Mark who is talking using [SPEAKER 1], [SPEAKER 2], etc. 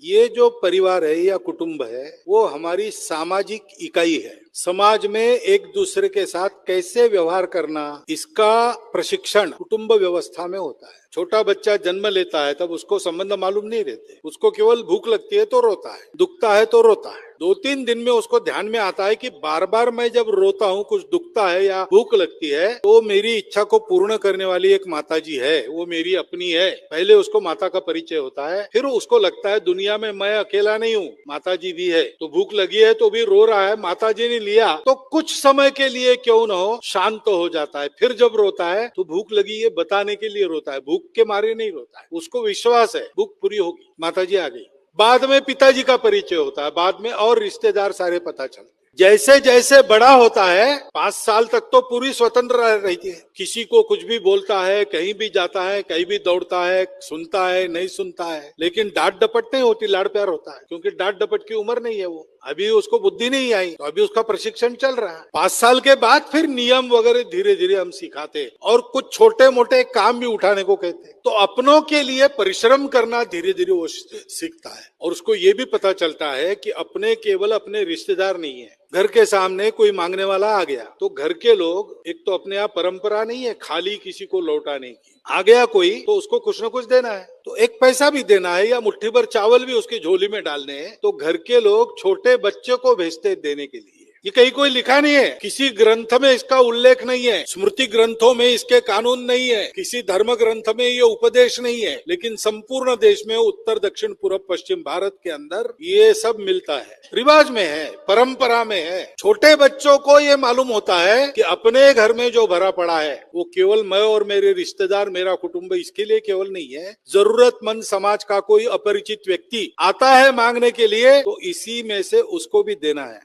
[SPEAKER 1] ये जो परिवार है या कुटुंब है वो हमारी सामाजिक इकाई है। समाज में एक दूसरे के साथ कैसे व्यवहार करना, इसका प्रशिक्षण कुटुंब व्यवस्था में होता है। छोटा बच्चा जन्म लेता है तब उसको संबंध मालूम नहीं रहते, उसको केवल भूख लगती है तो रोता है, दुखता है तो रोता है। 2-3 दिन में उसको ध्यान में आता है कि बार बार मैं जब रोता हूँ, कुछ दुखता है या भूख लगती है, तो मेरी इच्छा को पूर्ण करने वाली एक माता जी है, वो मेरी अपनी है। पहले उसको माता का परिचय होता है, फिर उसको लगता है दुनिया में मैं अकेला नहीं हूँ, माता जी भी है। तो भूख लगी है तो भी रो रहा है, माता जी ने लिया तो कुछ समय के लिए क्यों न हो शांत हो जाता है। फिर जब रोता है तो भूख लगी ये बताने के लिए रोता है, भूख के मारे नहीं रोता है। उसको विश्वास है भूख पूरी होगी, माता जी आ गई। बाद में पिताजी का परिचय होता है, बाद में और रिश्तेदार सारे पता चलते हैं। जैसे जैसे बड़ा होता है 5 साल तक तो पूरी स्वतंत्र रहती है, किसी को कुछ भी बोलता है, कहीं भी जाता है, कहीं भी दौड़ता है, सुनता है नहीं सुनता है। लेकिन डांट डपट नहीं होती, लाड़ प्यार होता है, क्योंकि डांट डपट की उम्र नहीं है, वो अभी उसको बुद्धि नहीं आई, तो अभी उसका प्रशिक्षण चल रहा है। 5 साल के बाद फिर नियम वगैरह धीरे धीरे हम सिखाते और कुछ छोटे मोटे काम भी उठाने को कहते। तो अपनों के लिए परिश्रम करना धीरे धीरे वो सीखता है और उसको ये भी पता चलता है कि अपने केवल अपने रिश्तेदार नहीं है। घर के सामने कोई मांगने वाला आ गया तो घर के लोग, एक तो अपने आप परंपरा नहीं है खाली किसी को लौटाने की, आ गया कोई तो उसको कुछ न कुछ देना है, तो 1 पैसा भी देना है या मुट्ठी भर चावल भी उसकी झोली में डालने हैं, तो घर के लोग छोटे बच्चे को भेजते देने के लिए। ये कहीं कोई लिखा नहीं है, किसी ग्रंथ में इसका उल्लेख नहीं है, स्मृति ग्रंथों में इसके कानून नहीं है, किसी धर्म ग्रंथ में ये उपदेश नहीं है, लेकिन संपूर्ण देश में उत्तर दक्षिण पूर्व पश्चिम भारत के अंदर ये सब मिलता है, रिवाज में है, परंपरा में है। छोटे बच्चों को ये मालूम होता है कि अपने घर में जो भरा पड़ा है वो केवल मैं और मेरे रिश्तेदार, मेरा कुटुंब, इसके लिए केवल नहीं है। जरूरतमंद समाज का कोई अपरिचित व्यक्ति आता है मांगने के लिए तो इसी में से उसको भी देना है।